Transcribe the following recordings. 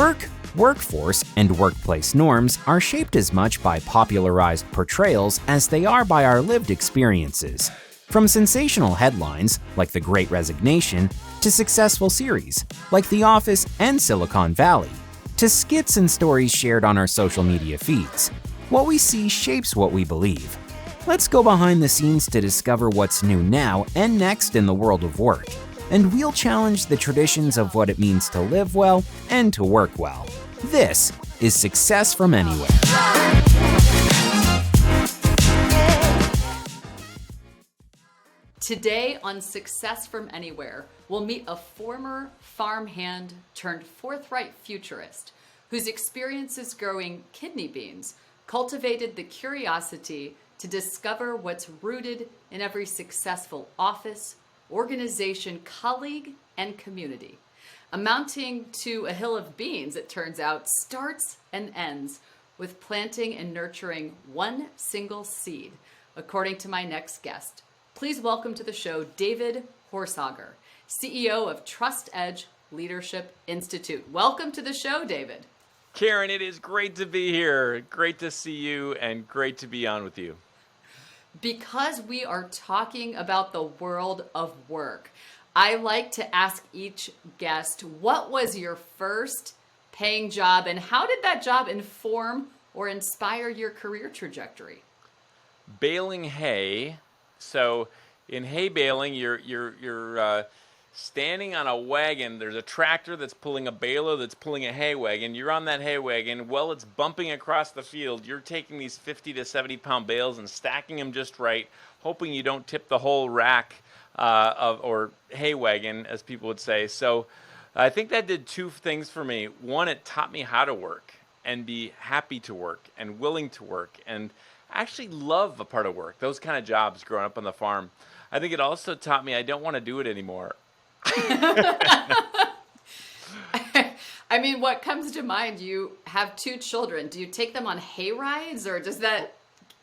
Work, workforce, and workplace norms are shaped as much by popularized portrayals as they are by our lived experiences. From sensational headlines, like The Great Resignation, to successful series, like The Office and Silicon Valley, to skits and stories shared on our social media feeds, what we see shapes what we believe. Let's go behind the scenes to discover what's new now and next in the world of work. And we'll challenge the traditions of what it means to live well and to work well. This is Success from Anywhere. Today on Success from Anywhere, we'll meet a former farmhand turned forthright futurist whose experiences growing kidney beans cultivated the curiosity to discover what's rooted in every successful office, organization, colleague, and community. Amounting to a hill of beans, it turns out, starts and ends with planting and nurturing one single seed, according to my next guest. Please welcome to the show David Horsager, CEO of Trust Edge Leadership Institute. Welcome to the show, David. Karen, it is great to be here. Great to see you and great to be on with you. Because we are talking about the world of work, I like to ask each guest, what was your first paying job and how did that job inform or inspire your career trajectory? Baling hay. So in hay baling, you're standing on a wagon. There's a tractor that's pulling a baler that's pulling a hay wagon. You're on that hay wagon. While it's bumping across the field, you're taking these 50 to 70 pound bales and stacking them just right, hoping you don't tip the whole rack or hay wagon, as people would say. So I think that did two things for me. One, it taught me how to work and be happy to work and willing to work and actually love a part of work, those kind of jobs growing up on the farm. I think it also taught me I don't want to do it anymore. I mean, what comes to mind? You have two children. Do you take them on hay rides, or does that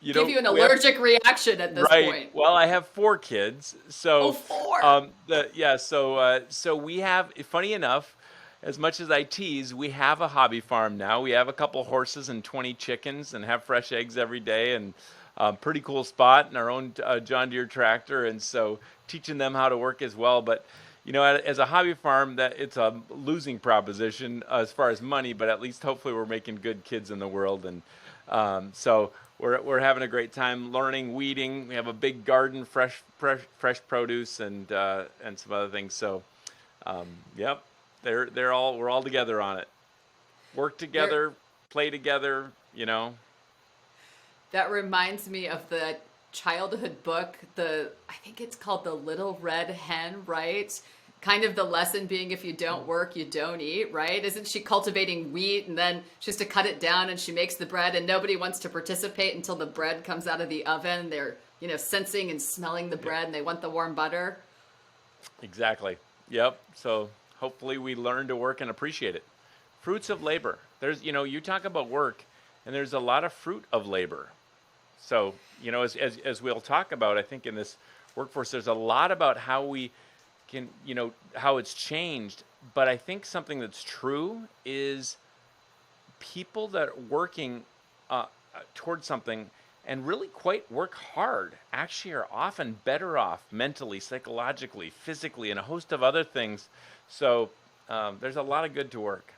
give you an allergic reaction at this point? Well, I have 4 kids. So, four. So we have, funny enough, as much as I tease, we have a hobby farm now. We have a couple horses and 20 chickens and have fresh eggs every day, and pretty cool spot and our own John Deere tractor. And so teaching them how to work as well. But you know, as a hobby farm, that it's a losing proposition as far as money, but at least hopefully we're making good kids in the world. And so we're having a great time learning, weeding. We have a big garden, fresh produce, and some other things. So, yep, we're all together on it. Work together, play together. You know. That reminds me of the childhood book, I think it's called The Little Red Hen, right? Kind of the lesson being, if you don't work, you don't eat, right? Isn't she cultivating wheat and then she has to cut it down and she makes the bread and nobody wants to participate until the bread comes out of the oven. They're, sensing and smelling the bread and they want the warm butter. Exactly. Yep. So hopefully we learn to work and appreciate it. Fruits of labor. There's, you talk about work and there's a lot of fruit of labor. So, as we'll talk about, I think in this workforce, there's a lot about how we can, how it's changed. But I think something that's true is people that are working towards something and really quite work hard actually are often better off mentally, psychologically, physically, and a host of other things. So there's a lot of good to work.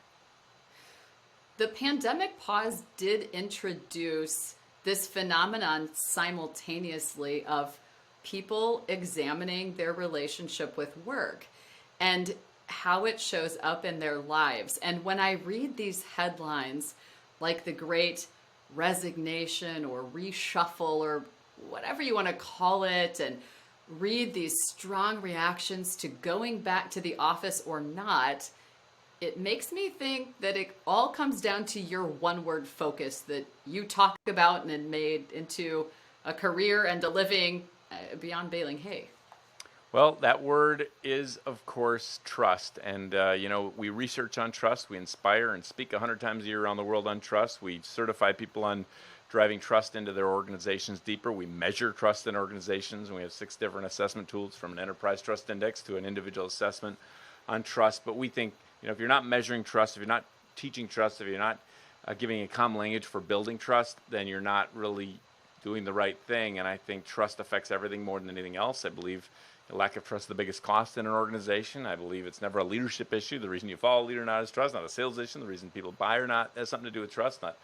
The pandemic pause did introduce this phenomenon simultaneously of people examining their relationship with work and how it shows up in their lives. And when I read these headlines, like The Great Resignation or Reshuffle or whatever you want to call it, and read these strong reactions to going back to the office or not, it makes me think that it all comes down to your one-word focus that you talk about and then made into a career and a living beyond baling hay. Well, that word is, of course, trust. And, we research on trust. We inspire and speak 100 times a year around the world on trust. We certify people on driving trust into their organizations deeper. We measure trust in organizations, and we have 6 different assessment tools, from an enterprise trust index to an individual assessment on trust. But we think, if you're not measuring trust, if you're not teaching trust, if you're not giving a common language for building trust, then you're not really doing the right thing. And I think trust affects everything more than anything else. I believe the lack of trust is the biggest cost in an organization. I believe it's never a leadership issue. The reason you follow a leader not is trust, not a sales issue. The reason people buy or not has something to do with trust. Not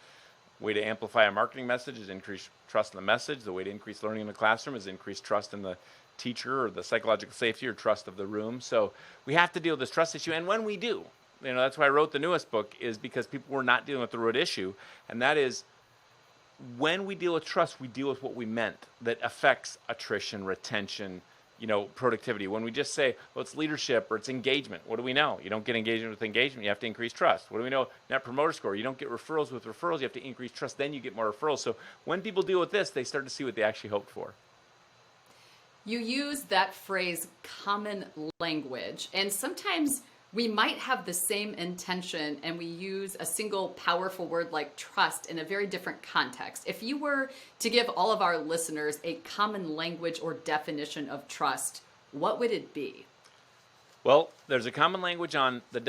way to amplify a marketing message is increase trust in the message. The way to increase learning in the classroom is increase trust in the teacher or the psychological safety or trust of the room. So we have to deal with this trust issue. And when we do, that's why I wrote the newest book, is because people were not dealing with the root issue. And that is, when we deal with trust, we deal with what we meant that affects attrition, retention, productivity. When we just say, well, it's leadership or it's engagement, what do we know? You don't get engagement with engagement, you have to increase trust. What do we know? Net promoter score. You don't get referrals with referrals, you have to increase trust, then you get more referrals. So when people deal with this, they start to see what they actually hoped for. You use that phrase, common language, and sometimes we might have the same intention and we use a single powerful word like trust in a very different context. If you were to give all of our listeners a common language or definition of trust, what would it be? Well, there's a common language on the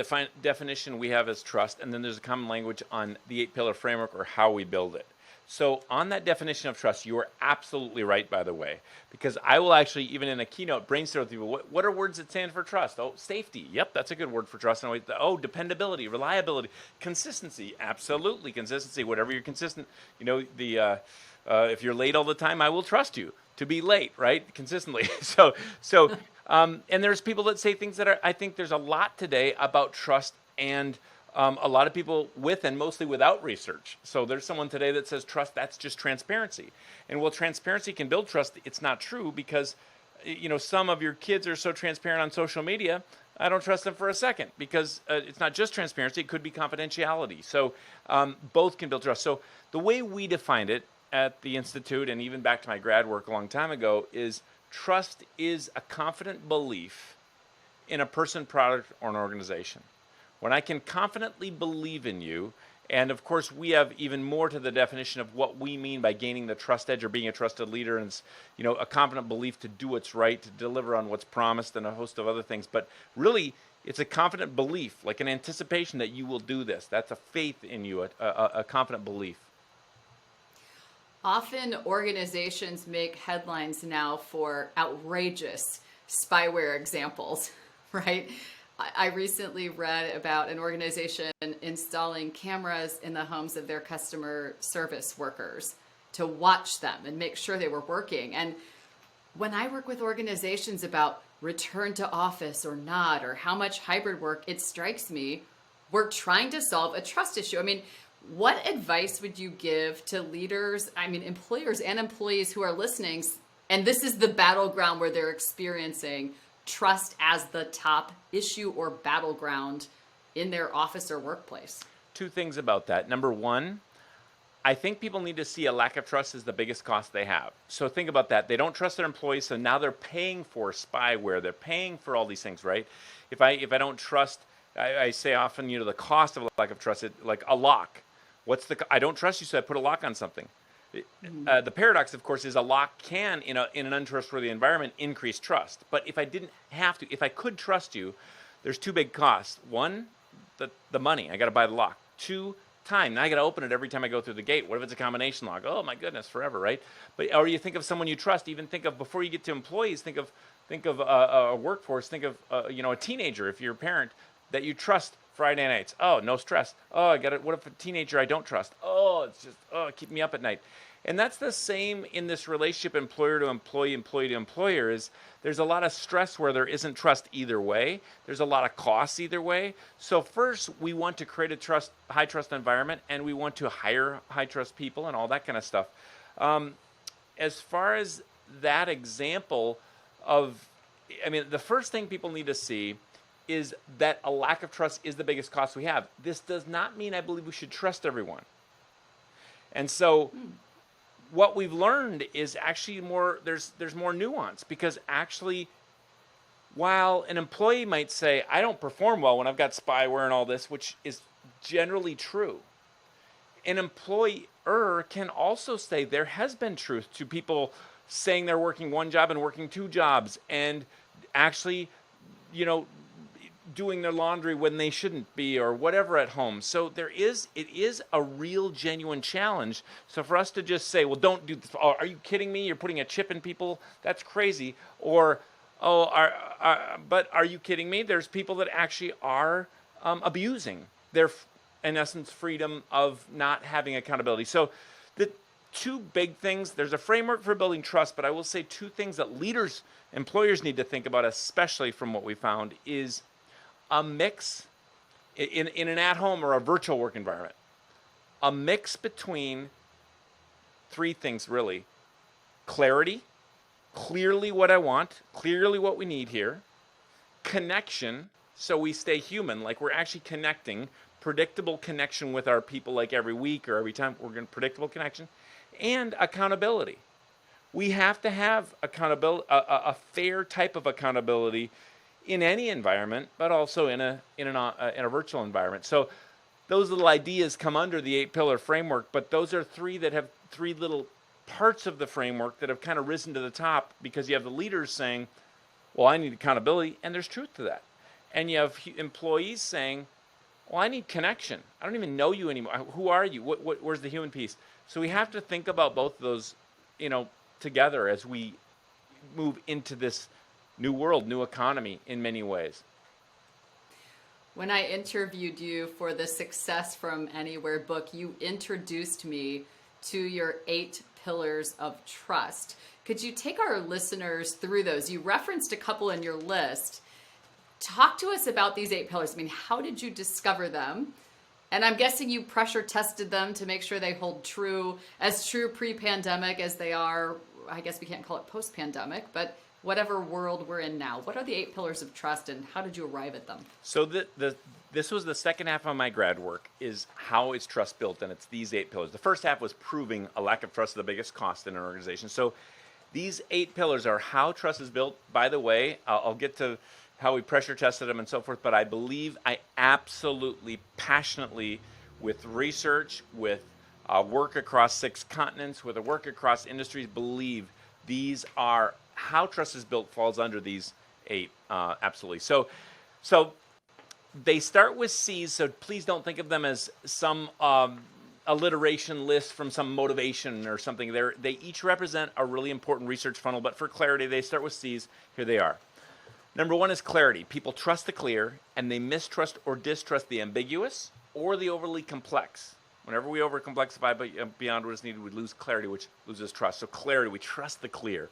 definition we have as trust, and then there's a common language on the 8-pillar framework or how we build it. So on that definition of trust, you are absolutely right, by the way, because I will actually, even in a keynote, brainstorm with people, what are words that stand for trust? Oh, safety. Yep, that's a good word for trust. Oh, dependability, reliability, consistency. Absolutely, consistency. Whatever you're consistent, if you're late all the time, I will trust you to be late, right? Consistently. And there's people that say things that I think there's a lot today about trust and a lot of people with and mostly without research. So there's someone today that says trust, that's just transparency. And while transparency can build trust, it's not true because, some of your kids are so transparent on social media, I don't trust them for a second because it's not just transparency, it could be confidentiality. So both can build trust. So the way we defined it at the Institute and even back to my grad work a long time ago is trust is a confident belief in a person, product, or an organization. When I can confidently believe in you, and of course we have even more to the definition of what we mean by gaining the trust edge or being a trusted leader, and it's, a confident belief to do what's right, to deliver on what's promised, and a host of other things. But really, it's a confident belief, like an anticipation that you will do this. That's a faith in you, a confident belief. Often organizations make headlines now for outrageous spyware examples, right? I recently read about an organization installing cameras in the homes of their customer service workers to watch them and make sure they were working. And when I work with organizations about return to office or not, or how much hybrid work, it strikes me we're trying to solve a trust issue. I mean, what advice would you give to leaders, employers and employees who are listening, and this is the battleground where they're experiencing trust as the top issue or battleground in their office or workplace? Two things about that. Number one, I think people need to see a lack of trust as the biggest cost they have. So think about that. They don't trust their employees, so now they're paying for spyware. They're paying for all these things, right? If I don't trust, I say often, the cost of a lack of trust, like a lock. I don't trust you, so I put a lock on something. The paradox, of course, is a lock can, in an untrustworthy environment, increase trust. But if I didn't have to, if I could trust you, there's two big costs. One, the money. I got to buy the lock. Two, time. Now I got to open it every time I go through the gate. What if it's a combination lock? Oh my goodness, forever, right? Or you think of someone you trust. Even think of, before you get to employees, think of a workforce. Think of a teenager, if you're a parent that you trust. Friday nights. Oh, no stress. Oh, I got it. What if a teenager I don't trust? Oh, it's just, keep me up at night. And that's the same in this relationship, employer to employee, employee to employer, is there's a lot of stress where there isn't trust either way. There's a lot of costs either way. So first, we want to create a high trust environment, and we want to hire high trust people and all that kind of stuff. As far as that example of, the first thing people need to see is that a lack of trust is the biggest cost we have. This does not mean I believe we should trust everyone. And so what we've learned is actually there's more nuance, because actually, while an employee might say, I don't perform well when I've got spyware and all this, which is generally true, an employer can also say there has been truth to people saying they're working one job and working two jobs, and actually, doing their laundry when they shouldn't be, or whatever at home. So it is a real genuine challenge. So for us to just say, well, don't do this. Oh, are you kidding me? You're putting a chip in people? That's crazy. Or, oh, but are you kidding me? There's people that actually are abusing their, in essence, freedom of not having accountability. So the two big things, there's a framework for building trust, but I will say two things that leaders, employers need to think about, especially from what we found, is a mix in an at-home or a virtual work environment, a mix between three things really: clarity, clearly what I want, clearly what we need here; connection, so we stay human, like we're actually connecting, predictable connection with our people, like every week or every time we're going to predictable connection; and accountability. We have to have accountability, a fair type of accountability in any environment, but also in a virtual environment. So those little ideas come under the 8-pillar framework, but those are three that have three little parts of the framework that have kind of risen to the top, because you have the leaders saying, well, I need accountability, and there's truth to that. And you have employees saying, well, I need connection. I don't even know you anymore. Who are you? Where's the human piece? So we have to think about both of those, together as we move into this new world, new economy in many ways. When I interviewed you for the Success from Anywhere book, you introduced me to your 8 pillars of trust. Could you take our listeners through those? You referenced a couple in your list. Talk to us about these 8 pillars. I mean, how did you discover them? And I'm guessing you pressure tested them to make sure they hold true pre-pandemic as they are, I guess we can't call it post-pandemic, but whatever world we're in now. What are the 8 pillars of trust, and how did you arrive at them? So this was the second half of my grad work, is how is trust built, and it's these 8 pillars. The first half was proving a lack of trust is the biggest cost in an organization. So these 8 pillars are how trust is built. By the way, I'll get to how we pressure tested them and so forth, but I believe, I absolutely, passionately, with research, with work across 6 continents, with a work across industries, believe these are how trust is built, falls under these 8, absolutely. So they start with C's, so please don't think of them as some alliteration list from some motivation or something. They each represent a really important research funnel, but for clarity, they start with C's. Here they are. Number 1 is clarity. People trust the clear, and they mistrust or distrust the ambiguous or the overly complex. Whenever we overcomplexify beyond what is needed, we lose clarity, which loses trust. So clarity, we trust the clear.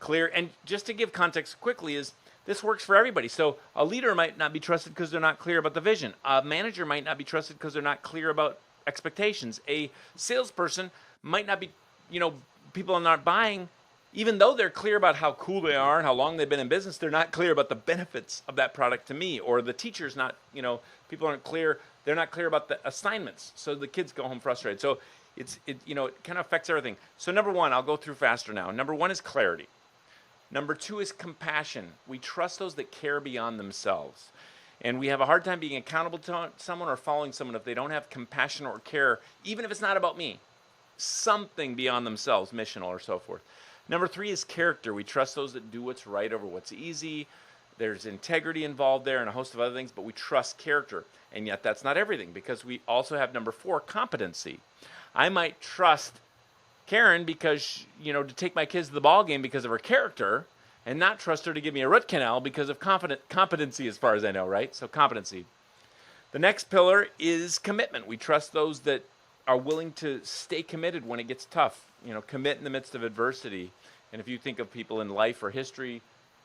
Clear, and just to give context quickly, is this works for everybody. So a leader might not be trusted because they're not clear about the vision. A manager might not be trusted because they're not clear about expectations. A salesperson might not be, people are not buying, even though they're clear about how cool they are and how long they've been in business, they're not clear about the benefits of that product to me. Or the teacher's not, people aren't clear, they're not clear about the assignments. So the kids go home frustrated. So it kind of affects everything. So number 1, I'll go through faster now. Number 1 is clarity. Number 2 is compassion. We trust those that care beyond themselves. And we have a hard time being accountable to someone or following someone if they don't have compassion or care, even if it's not about me. Something beyond themselves, missional or so forth. Number 3 is character. We trust those that do what's right over what's easy. There's integrity involved there and a host of other things, but we trust character. And yet that's not everything, because we also have number 4, competency. I might trust Karen because, to take my kids to the ball game because of her character, and not trust her to give me a root canal because of competency, as far as I know, right? So competency. The next pillar is commitment. We trust those that are willing to stay committed when it gets tough, commit in the midst of adversity. And if you think of people in life or history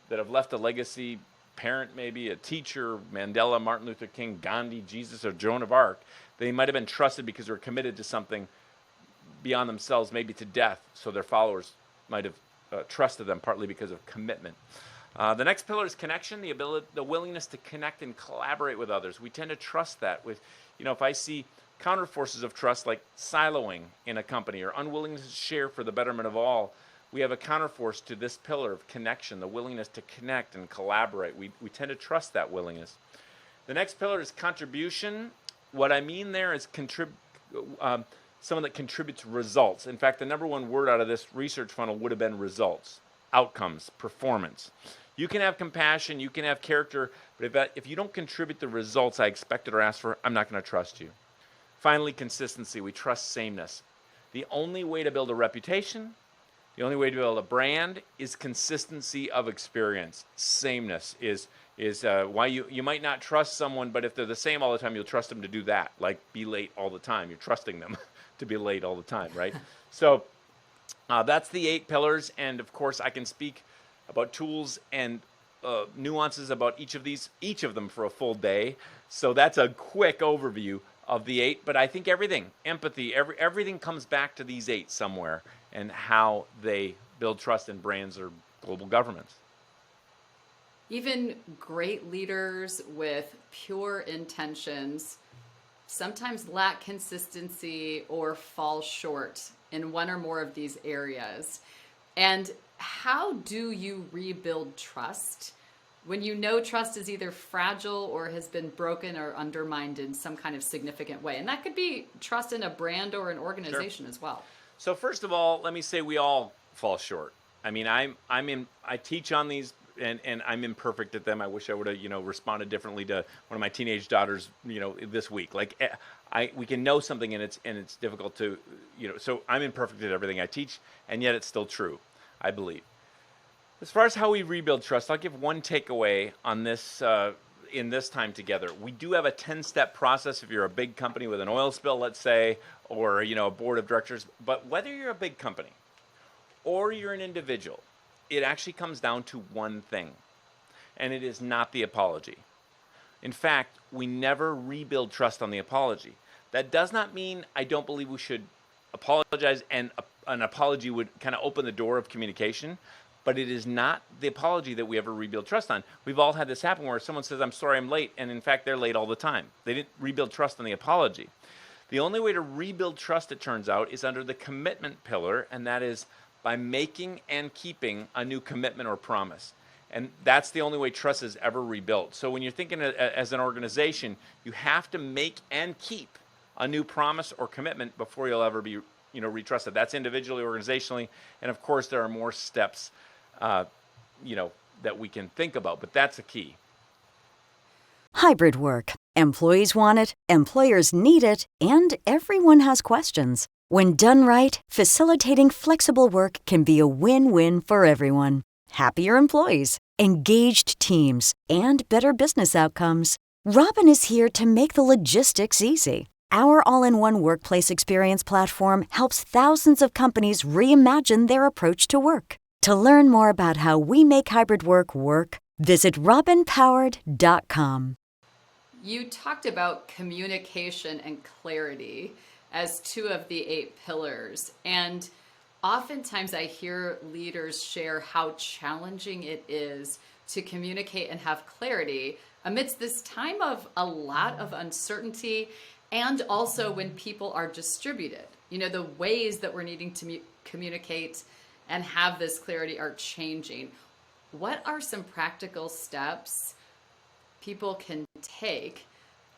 that have left a legacy, parent maybe, a teacher, Mandela, Martin Luther King, Gandhi, Jesus, or Joan of Arc, they might have been trusted because they were committed to something beyond themselves, maybe to death, so their followers might have trusted them, partly because of commitment. The next pillar is connection, the willingness to connect and collaborate with others. We tend to trust that with, if I see counterforces of trust like siloing in a company or unwillingness to share for the betterment of all, we have a counterforce to this pillar of connection, the willingness to connect and collaborate. We tend to trust that willingness. The next pillar is contribution. What I mean there is someone that contributes results. In fact, the number 1 word out of this research funnel would have been results, outcomes, performance. You can have compassion, you can have character, but if you don't contribute the results I expected or asked for, I'm not going to trust you. Finally, consistency. We trust sameness. The only way to build a reputation, the only way to build a brand is consistency of experience. Sameness is why you might not trust someone, but if they're the same all the time, you'll trust them to do that, like be late all the time. You're trusting them to be late all the time, right? So that's the 8 pillars, and of course I can speak about tools and nuances about each of them for a full day. So that's a quick overview of the 8, but I think everything, empathy, everything comes back to these 8 somewhere and how they build trust in brands or global governments. Even great leaders with pure intentions sometimes lack consistency or fall short in one or more of these areas. And how do you rebuild trust when you know trust is either fragile or has been broken or undermined in some kind of significant way? And that could be trust in a brand or an organization as well. So first of all, let me say we all fall short. I mean, I teach on these, and I'm imperfect at them. I wish I would have, responded differently to one of my teenage daughters, this week. Like, we can know something and it's difficult to, so I'm imperfect at everything I teach, and yet it's still true, I believe. As far as how we rebuild trust, I'll give one takeaway on this in this time together. We do have a 10-step process if you're a big company with an oil spill, let's say, or a board of directors. But whether you're a big company or you're an individual, it actually comes down to one thing, and it is not the apology. In fact, we never rebuild trust on the apology. That does not mean I don't believe we should apologize, and an apology would kind of open the door of communication, but it is not the apology that we ever rebuild trust on. We've all had this happen where someone says, I'm sorry I'm late, and in fact they're late all the time. They didn't rebuild trust on the apology. The only way to rebuild trust, it turns out, is under the commitment pillar, and that is by making and keeping a new commitment or promise. And that's the only way trust is ever rebuilt. So when you're thinking as an organization, you have to make and keep a new promise or commitment before you'll ever be retrusted. That's individually, organizationally, and of course there are more steps that we can think about, but that's a key. Hybrid work. Employees want it, employers need it, and everyone has questions. When done right, facilitating flexible work can be a win-win for everyone. Happier employees, engaged teams, and better business outcomes. Robin is here to make the logistics easy. Our all-in-one workplace experience platform helps thousands of companies reimagine their approach to work. To learn more about how we make hybrid work work, visit robinpowered.com. You talked about communication and clarity as 2 of the 8 pillars. And oftentimes I hear leaders share how challenging it is to communicate and have clarity amidst this time of a lot of uncertainty, and also when people are distributed. The ways that we're needing to communicate and have this clarity are changing. What are some practical steps people can take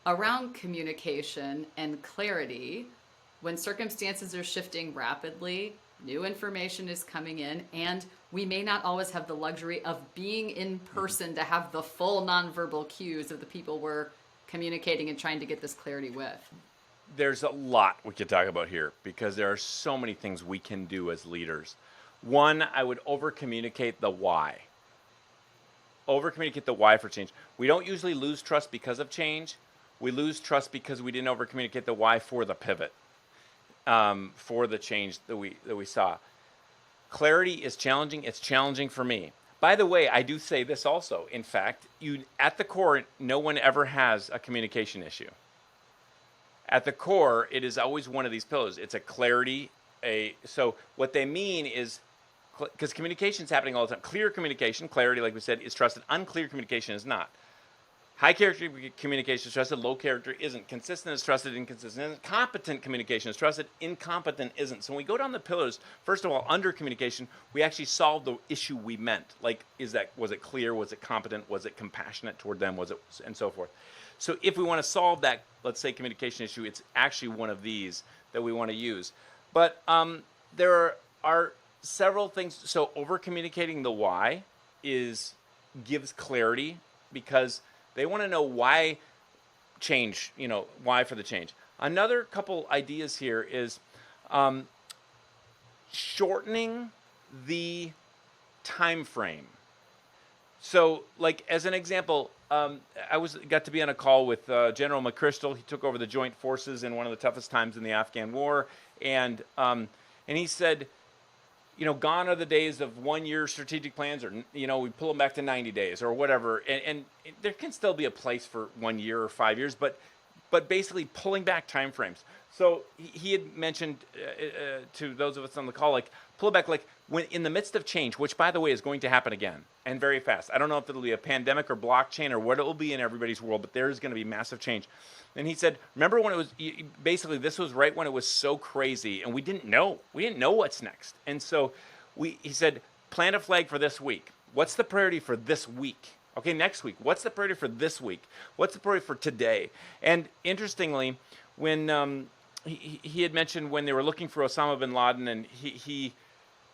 around communication and clarity when circumstances are shifting rapidly, new information is coming in, and we may not always have the luxury of being in person to have the full nonverbal cues of the people we're communicating and trying to get this clarity with? There's a lot we could talk about here because there are so many things we can do as leaders. One, I would over-communicate the why. Over-communicate the why for change. We don't usually lose trust because of change. We lose trust because we didn't over-communicate the why for the pivot, for the change that we saw. Clarity is challenging. It's challenging for me. By the way, I do say this also. In fact, at the core, no one ever has a communication issue. At the core, it is always one of these pillars. It's a clarity. So what they mean is, because communication is happening all the time. Clear communication, clarity, like we said, is trusted. Unclear communication is not. High character communication is trusted. Low character isn't. Consistent is trusted. Inconsistent isn't. Competent communication is trusted. Incompetent isn't. So when we go down the pillars, first of all, under communication, we actually solve the issue we meant. Like, was it clear? Was it competent? Was it compassionate toward them? And so forth. So if we want to solve that, let's say, communication issue, it's actually one of these that we want to use. But there are several things. So over communicating the why is gives clarity because they want to know why change, why for the change. Another couple ideas here is shortening the time frame. So, like as an example, got to be on a call with General McChrystal. He took over the Joint Forces in one of the toughest times in the Afghan War, and he said, gone are the days of 1 year strategic plans, or we pull them back to 90 days or whatever. And there can still be a place for 1 year or 5 years, but basically pulling back timeframes. So he had mentioned to those of us on the call, like pull back, like when in the midst of change, which by the way is going to happen again and very fast. I don't know if it'll be a pandemic or blockchain or what it will be in everybody's world, but there's going to be massive change. And he said, remember when it was, basically this was right when it was so crazy and we didn't know what's next. And so he said, plant a flag for this week. What's the priority for this week? Okay, next week. What's the priority for this week? What's the priority for today? And interestingly, when he had mentioned when they were looking for Osama bin Laden, and he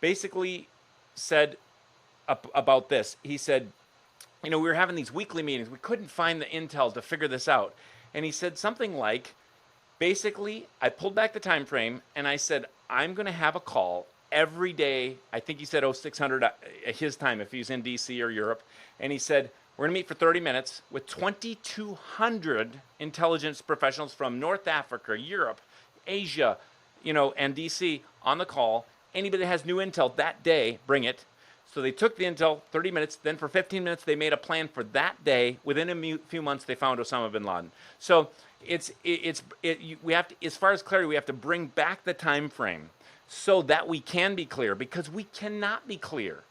basically said about this. He said, we were having these weekly meetings. We couldn't find the intel to figure this out. And he said something like, basically, I pulled back the time frame and I said, I'm going to have a call every day. I think he said 0600 his time if he's in DC or Europe. And he said, we're going to meet for 30 minutes with 2,200 intelligence professionals from North Africa, Europe, Asia, and DC on the call. Anybody that has new intel that day, bring it. So they took the intel, 30 minutes, then for 15 minutes, they made a plan for that day. Within a few months, they found Osama bin Laden. So we have to, as far as clarity, we have to bring back the time frame so that we can be clear, because we cannot be clear.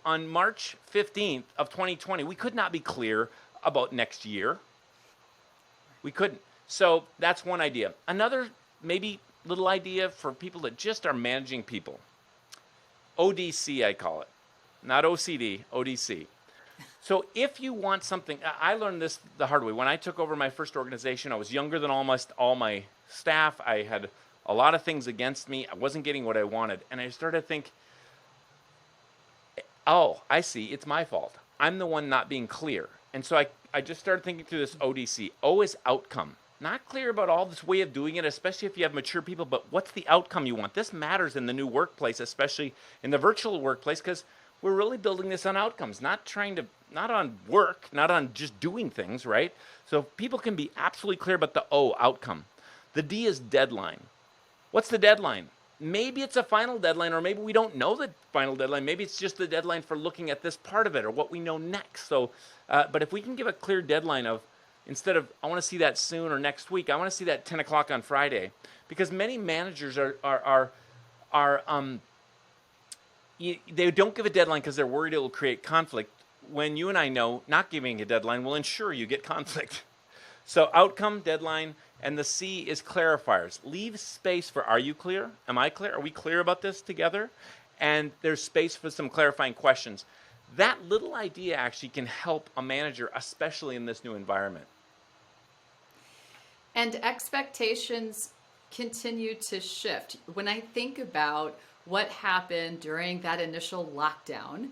On March 15th of 2020, we could not be clear about next year. We couldn't. So that's one idea. Another maybe little idea for people that just are managing people. ODC, I call it. Not OCD, ODC. So if you want something, I learned this the hard way. When I took over my first organization, I was younger than almost all my staff. I had a lot of things against me. I wasn't getting what I wanted. And I started to think, oh, I see, it's my fault. I'm the one not being clear. And so I just started thinking through this ODC. O is outcome. Not clear about all this way of doing it, especially if you have mature people, but what's the outcome you want? This matters in the new workplace, especially in the virtual workplace, because we're really building this on outcomes, not on work, not on just doing things, right? So people can be absolutely clear about the O, outcome. The D is deadline. What's the deadline? Maybe it's a final deadline, or maybe we don't know the final deadline. Maybe it's just the deadline for looking at this part of it or what we know next. So, but if we can give a clear deadline of, instead of, I want to see that soon or next week, I want to see that 10 o'clock on Friday. Because many managers they don't give a deadline because they're worried it will create conflict. When you and I know not giving a deadline will ensure you get conflict. So outcome, deadline, and the C is clarifiers. Leave space for, are you clear? Am I clear? Are we clear about this together? And there's space for some clarifying questions. That little idea actually can help a manager, especially in this new environment. And expectations continue to shift. When I think about what happened during that initial lockdown,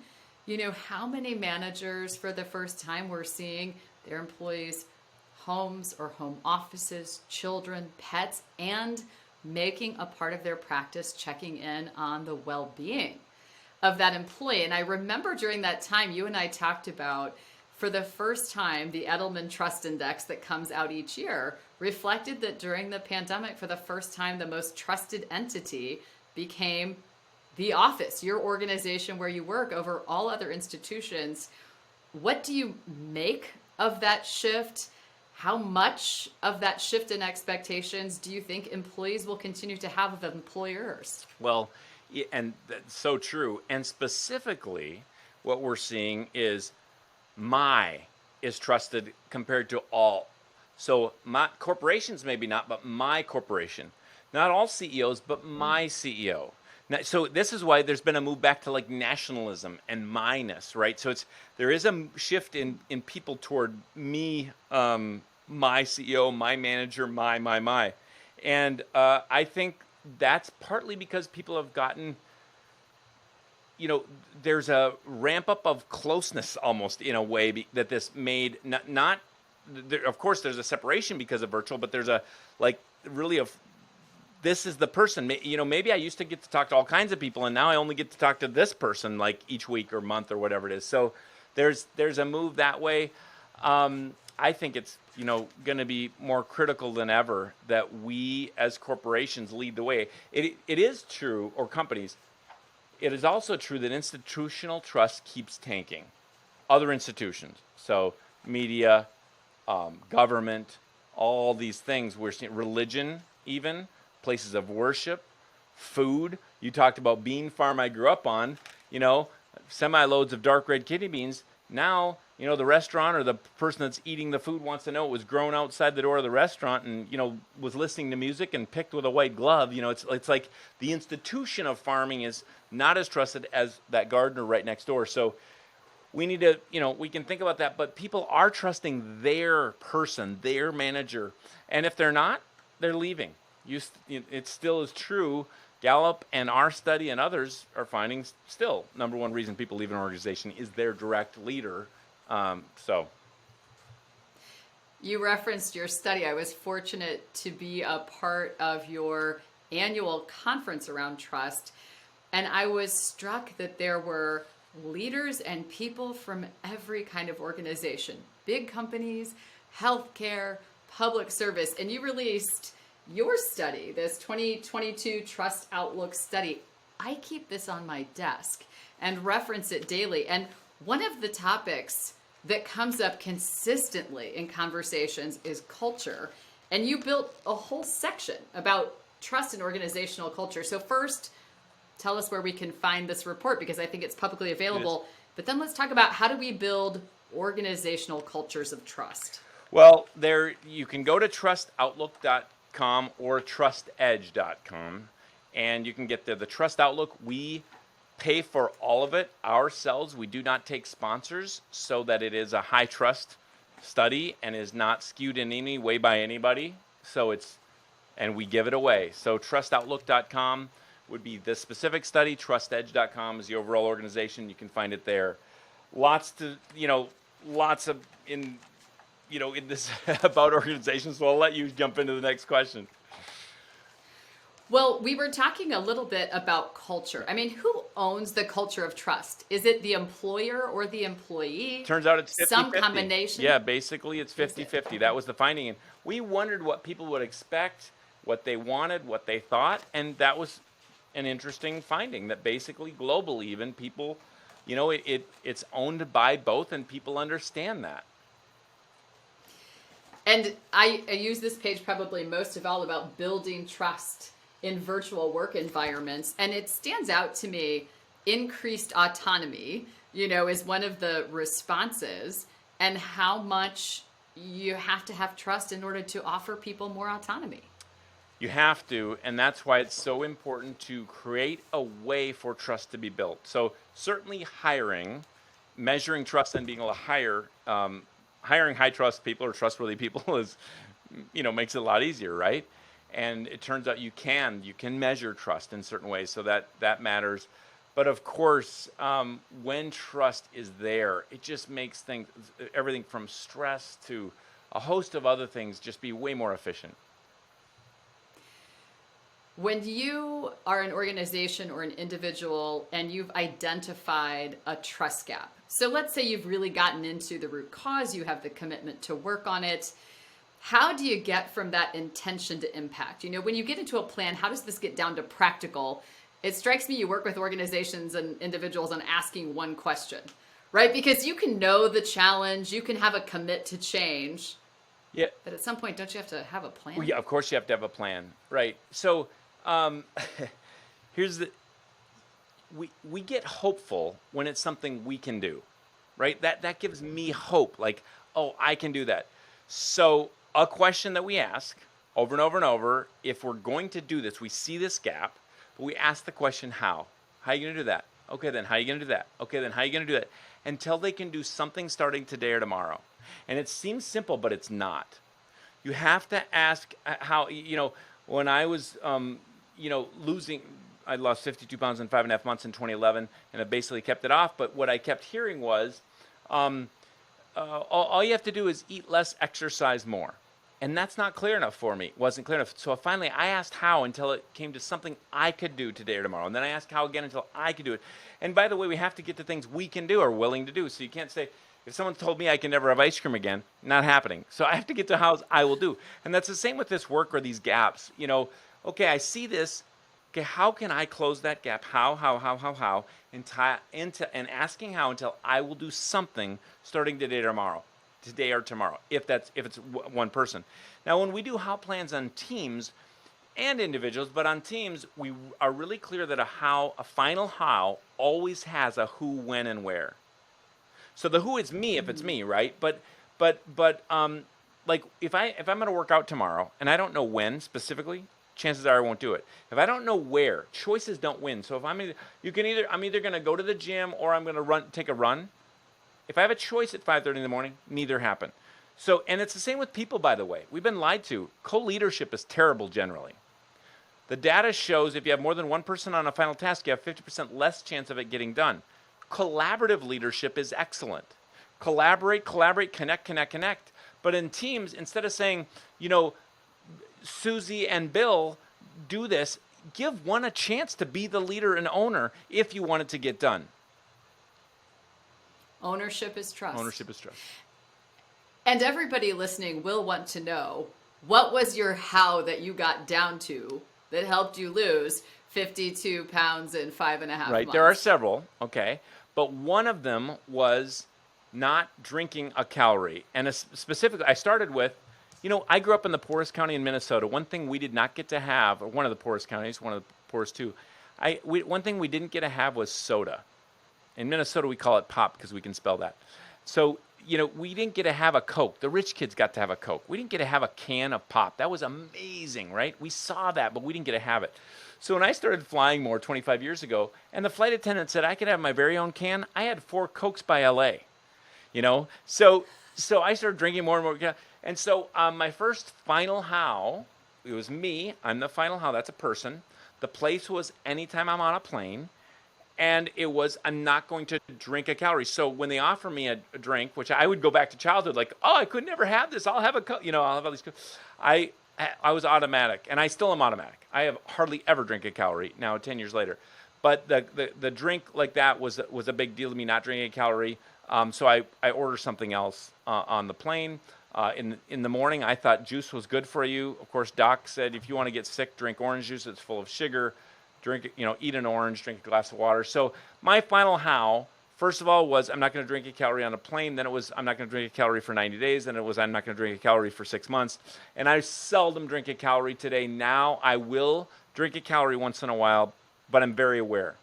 how many managers for the first time were seeing their employees' homes or home offices, children, pets, and making a part of their practice checking in on the well-being of that employee. And I remember during that time, you and I talked about, for the first time, the Edelman Trust Index that comes out each year reflected that during the pandemic, for the first time, the most trusted entity became the office, your organization where you work, over all other institutions. What do you make of that shift? How much of that shift in expectations do you think employees will continue to have of employers? Well, and that's so true. And specifically, what we're seeing is my is trusted compared to all. So my corporations, maybe not, but my corporation. Not all CEOs, but my CEO. Now, so this is why there's been a move back to like nationalism and myness, right? So there is a shift in people toward me, my CEO, my manager, my. And I think that's partly because people have gotten there's a ramp up of closeness almost in a way that this made not there, of course there's a separation because of virtual, but there's a really this is the person. Maybe I used to get to talk to all kinds of people, and now I only get to talk to this person like each week or month or whatever it is. So there's a move that way. I think it's going to be more critical than ever that we as corporations lead the way. It is true, or companies. It is also true that institutional trust keeps tanking. Other institutions, so media, government, all these things. We're seeing religion, even places of worship, food. You talked about bean farm I grew up on. Semi-loads of dark red kidney beans. Now, the restaurant or the person that's eating the food wants to know it was grown outside the door of the restaurant and, was listening to music and picked with a white glove. It's like the institution of farming is not as trusted as that gardener right next door. So we need to, we can think about that, but people are trusting their person, their manager. And if they're not, they're leaving. It still is true. Gallup and our study and others are finding still number one reason people leave an organization is their direct leader. You referenced your study. I was fortunate to be a part of your annual conference around trust, and I was struck that there were leaders and people from every kind of organization, big companies, healthcare, public service, and you released your study, this 2022 Trust Outlook study. I keep this on my desk and reference it daily. And one of the topics that comes up consistently in conversations is culture. And you built a whole section about trust and organizational culture. So first, tell us where we can find this report, because I think it's publicly available. But then let's talk about how do we build organizational cultures of trust? Well, you can go to trustoutlook.com or trustedge.com, and you can get there. The Trust Outlook, we pay for all of it ourselves. We do not take sponsors, so that it is a high trust study and is not skewed in any way by anybody. And we give it away. So trustoutlook.com would be the specific study. Trustedge.com is the overall organization. You can find it there. Lots in this about organizations. So I'll let you jump into the next question. Well, we were talking a little bit about culture. I mean, who owns the culture of trust? Is it the employer or the employee? Turns out it's 50-50. Some combination? Yeah, basically it's 50-50. That was the finding. And we wondered what people would expect, what they wanted, what they thought. And that was an interesting finding, that basically globally even people, it's owned by both, and people understand that. And I use this page probably most of all about building trust in virtual work environments. And it stands out to me, increased autonomy, is one of the responses, and how much you have to have trust in order to offer people more autonomy. You have to, and that's why it's so important to create a way for trust to be built. So certainly measuring trust and being able to hire, hiring high trust people or trustworthy people is, makes it a lot easier, right? And it turns out you can measure trust in certain ways, so that matters. But of course, when trust is there, it just makes everything from stress to a host of other things just be way more efficient. When you are an organization or an individual and you've identified a trust gap, so let's say you've really gotten into the root cause, you have the commitment to work on it, how do you get from that intention to impact? When you get into a plan, how does this get down to practical? It strikes me you work with organizations and individuals on asking one question, right? Because you can know the challenge, you can have a commit to change. Yeah. But at some point, don't you have to have a plan? Well, yeah, of course you have to have a plan, right? So we get hopeful when it's something we can do, right? That gives me hope, like, oh, I can do that. So a question that we ask over and over and over, if we're going to do this, we see this gap, but we ask the question, how? How are you going to do that? Okay, then how are you going to do that? Okay, then how are you going to do that? Until they can do something starting today or tomorrow. And it seems simple, but it's not. You have to ask how, when I was, I lost 52 pounds in 5.5 months in 2011, and I basically kept it off. But what I kept hearing was, all you have to do is eat less, exercise more. And that's not clear enough for me. It wasn't clear enough. So finally, I asked how until it came to something I could do today or tomorrow. And then I asked how again until I could do it. And by the way, we have to get to things we can do or willing to do. So you can't say, if someone told me I can never have ice cream again, not happening. So I have to get to how I will do. And that's the same with this work or these gaps. Okay, I see this. Okay, how can I close that gap? How? And asking how until I will do something starting today or tomorrow, if it's one person. Now, when we do how plans on teams and individuals, but on teams, we are really clear that a final how always has a who, when, and where. So the who is me if it's me, right? But like if I'm going to work out tomorrow and I don't know when specifically, chances are I won't do it. If I don't know where, choices don't win. So if I'm either going to go to the gym or I'm going to take a run. If I have a choice at 5:30 in the morning, neither happen. So, and it's the same with people, by the way. We've been lied to. Co-leadership is terrible generally. The data shows if you have more than one person on a final task, you have 50% less chance of it getting done. Collaborative leadership is excellent. Collaborate, connect. But in teams, instead of saying, Susie and Bill do this, give one a chance to be the leader and owner if you want it to get done. Ownership is trust. Ownership is trust. And everybody listening will want to know, what was your how that you got down to that helped you lose 52 pounds in 5.5 months? Right, there are several, okay. But one of them was not drinking a calorie. And specifically, I started with, I grew up in the poorest county in Minnesota. One thing we did not get to have, or one of the poorest counties, one of the poorest too, one thing we didn't get to have was soda. In Minnesota, we call it pop because we can spell that. So, we didn't get to have a Coke. The rich kids got to have a Coke. We didn't get to have a can of pop. That was amazing, right? We saw that, but we didn't get to have it. So when I started flying more 25 years ago, and the flight attendant said I could have my very own can, I had 4 Cokes by LA, So I started drinking more and more. And so my first final how, it was me. I'm the final how. That's a person. The place was anytime I'm on a plane. And it was, I'm not going to drink a calorie. So when they offer me a drink, which I would go back to childhood, like, I could never have this. I'll have I'll have all these. I was automatic, and I still am automatic. I have hardly ever drink a calorie now, 10 years later. But the drink like that was a big deal to me, not drinking a calorie. So I ordered something else on the plane. In the morning, I thought juice was good for you. Of course, Doc said if you want to get sick, drink orange juice. It's full of sugar. Drink, eat an orange, drink a glass of water. So my final how, first of all, was I'm not going to drink a calorie on a plane. Then it was I'm not going to drink a calorie for 90 days. Then it was I'm not going to drink a calorie for 6 months. And I seldom drink a calorie today. Now I will drink a calorie once in a while, but I'm very aware.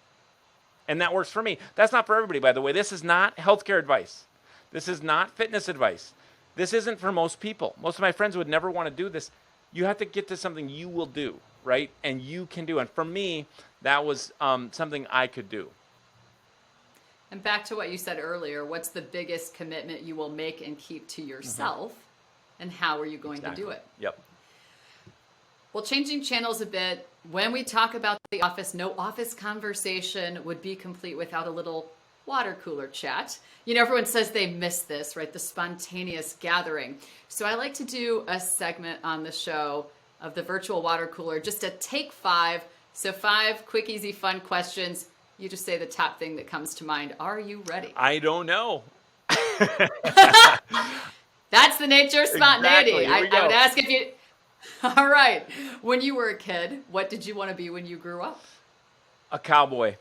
And that works for me. That's not for everybody, by the way. This is not healthcare advice. This is not fitness advice. This isn't for most people. Most of my friends would never want to do this. You have to get to something you will do, right? And you can do. And for me, that was something I could do. And back to what you said earlier, what's the biggest commitment you will make and keep to yourself? And how are you going to do it? Yep. Well, changing channels a bit, when we talk about the office, no office conversation would be complete without a little water cooler chat. Everyone says they miss this, right? The spontaneous gathering. So I like to do a segment on the show of the virtual water cooler, just to take 5. So 5 quick, easy, fun questions. You just say the top thing that comes to mind. Are you ready? I don't know. That's the nature of spontaneity. Exactly. I would ask if you... All right. When you were a kid, what did you want to be when you grew up? A cowboy.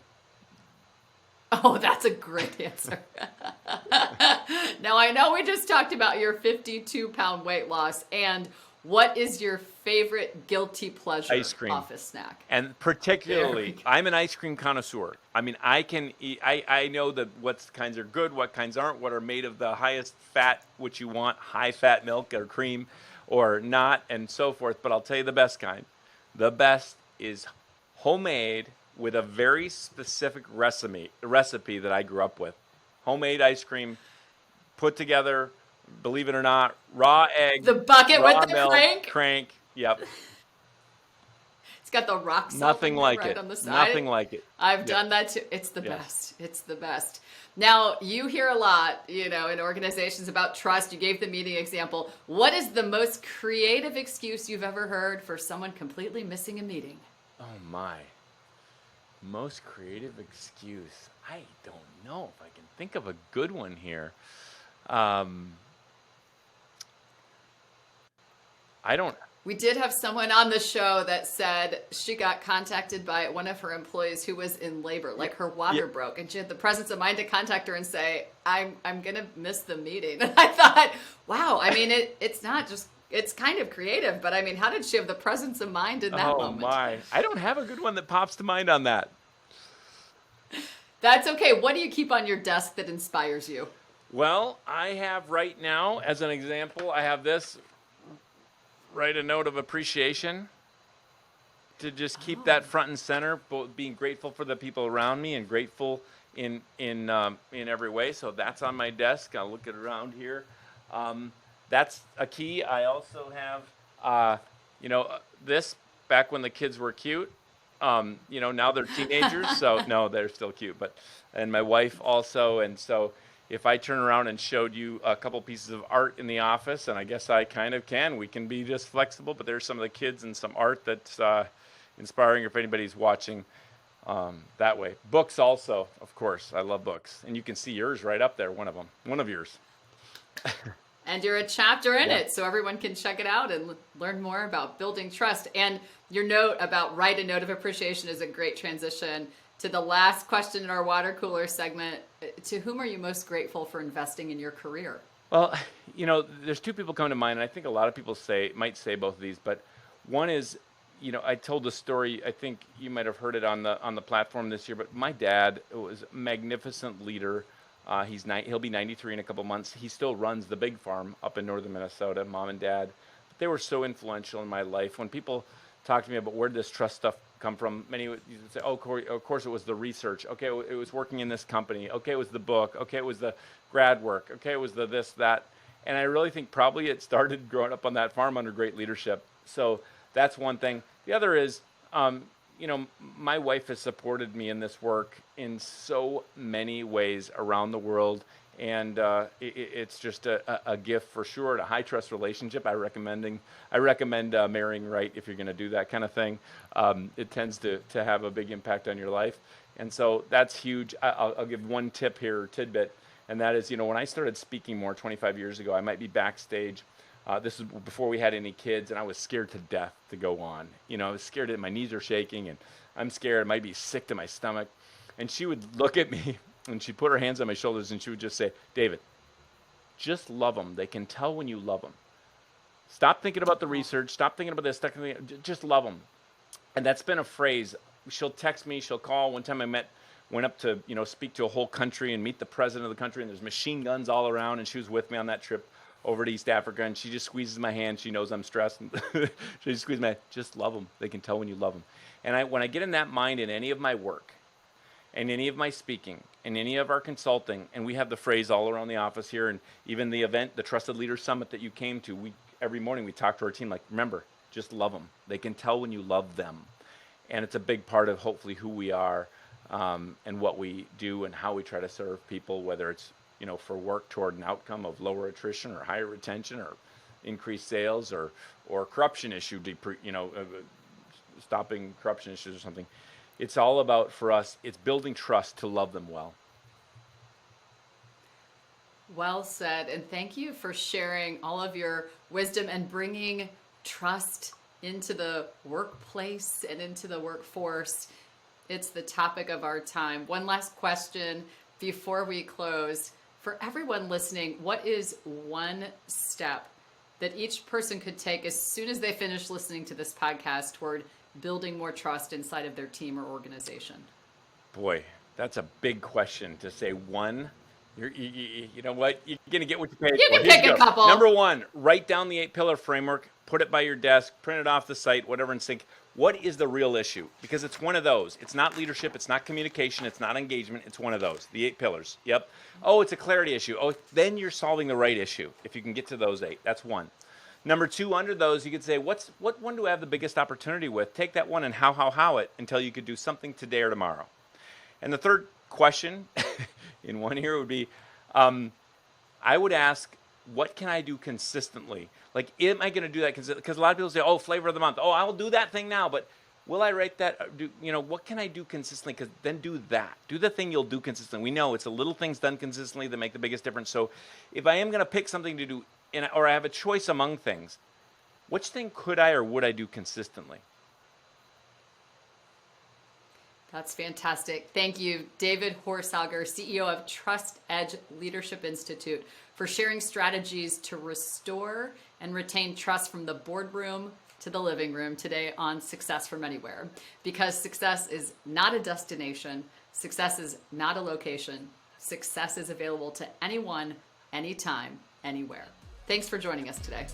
Oh, that's a great answer. Now, I know we just talked about your 52-pound weight loss, and what is your favorite guilty pleasure ice cream office snack? And particularly, I'm an ice cream connoisseur. I mean, I can eat, I know that what kinds are good, what kinds aren't, what are made of the highest fat, which you want, high fat milk or cream or not, and so forth. But I'll tell you the best kind. The best is homemade with a very specific recipe that I grew up with. Homemade ice cream, put together, believe it or not, raw egg. The bucket raw with the milk, crank? Crank, yep. It's got the rock salt Nothing like right it. on the side. Nothing like it. I've done that too. It's the best. It's the best. Now, you hear a lot, in organizations about trust. You gave the meeting example. What is the most creative excuse you've ever heard for someone completely missing a meeting? Oh my. Most creative excuse. I don't know if I can think of a good one here. We did have someone on the show that said she got contacted by one of her employees who was in labor, like her water broke, and she had the presence of mind to contact her and say, I'm going to miss the meeting. And I thought, wow, I mean, it's not just, it's kind of creative, but I mean, how did she have the presence of mind in that moment? Oh my, I don't have a good one that pops to mind on that. That's okay. What do you keep on your desk that inspires you? Well, I have right now, as an example, I have this. Write a note of appreciation to just keep that front and center, both being grateful for the people around me and grateful in every way. So that's on my desk. I'll look at around here. That's a key. I also have, this back when the kids were cute. Now they're teenagers, so no, they're still cute. And my wife also, and so. If I turn around and showed you a couple pieces of art in the office, and I guess I kind of can, we can be just flexible, but there's some of the kids and some art that's inspiring if anybody's watching that way. Books also, of course. I love books. And you can see yours right up there, one of yours. And you're a chapter in it, so everyone can check it out and learn more about building trust. And your note about write a note of appreciation is a great transition to the last question in our water cooler segment. To whom are you most grateful for investing in your career? Well, there's two people come to mind, and I think a lot of people might say both of these, but one is, I told the story, I think you might have heard it on the platform this year, but my dad was a magnificent leader. He'll be 93 in a couple months. He still runs the big farm up in northern Minnesota, mom and dad. But they were so influential in my life. When people talk to me about where did this trust stuff come from, many would say, oh, Corey, of course it was the research. Okay, it was working in this company. Okay, it was the book. Okay, it was the grad work. Okay, it was the this, that. And I really think probably it started growing up on that farm under great leadership. So that's one thing. The other is, my wife has supported me in this work in so many ways around the world. And it's just a gift for sure. A high trust relationship. I recommend marrying right if you're going to do that kind of thing. It tends to have a big impact on your life, and so that's huge. I'll give one tip here, tidbit, and that is, when I started speaking more 25 years ago, I might be backstage. This is before we had any kids, and I was scared to death to go on. I was scared that my knees are shaking, and I'm scared I might be sick to my stomach. And she would look at me. And she'd put her hands on my shoulders and she would just say, David, just love them. They can tell when you love them. Stop thinking about the research. Stop thinking about this. Just love them. And that's been a phrase. She'll text me. She'll call. One time went up to, speak to a whole country and meet the president of the country. And there's machine guns all around. And she was with me on that trip over to East Africa. And she just squeezes my hand. She knows I'm stressed. And she just squeezes my hand. Just love them. They can tell when you love them. And when I get in that mind in any of my work, and any of my speaking, and any of our consulting, and we have the phrase all around the office here, and even the event, the Trusted Leader Summit that you came to, every morning we talk to our team like, remember, just love them. They can tell when you love them. And it's a big part of hopefully who we are and what we do and how we try to serve people, whether it's, for work toward an outcome of lower attrition or higher retention or increased sales or corruption issue, stopping corruption issues or something. It's all about, for us, it's building trust to love them well. Well said. And thank you for sharing all of your wisdom and bringing trust into the workplace and into the workforce. It's the topic of our time. One last question before we close. For everyone listening, what is one step that each person could take as soon as they finish listening to this podcast toward building more trust inside of their team or organization? Boy, that's a big question to say one. You know what? You're going to get what you pay for. You can pick a couple. Number one, write down the 8-pillar framework, put it by your desk, print it off the site, whatever, and think, what is the real issue? Because it's one of those. It's not leadership. It's not communication. It's not engagement. It's one of those, the 8 pillars. Yep. Oh, it's a clarity issue. Oh, then you're solving the right issue if you can get to those 8. That's one. Number two, under those, you could say, what one do I have the biggest opportunity with? Take that one and how it until you could do something today or tomorrow. And the third question in one here would be, I would ask, what can I do consistently? Like, am I going to do that consistently? Because a lot of people say, oh, flavor of the month. Oh, I will do that thing now, but will I write that? What can I do consistently? Because then do that. Do the thing you'll do consistently. We know it's the little things done consistently that make the biggest difference. So if I am going to pick something to do, or I have a choice among things, which thing could I or would I do consistently? That's fantastic. Thank you, David Horsager, CEO of Trust Edge Leadership Institute, for sharing strategies to restore and retain trust from the boardroom to the living room today on Success from Anywhere. Because success is not a destination, success is not a location, success is available to anyone, anytime, anywhere. Thanks for joining us today.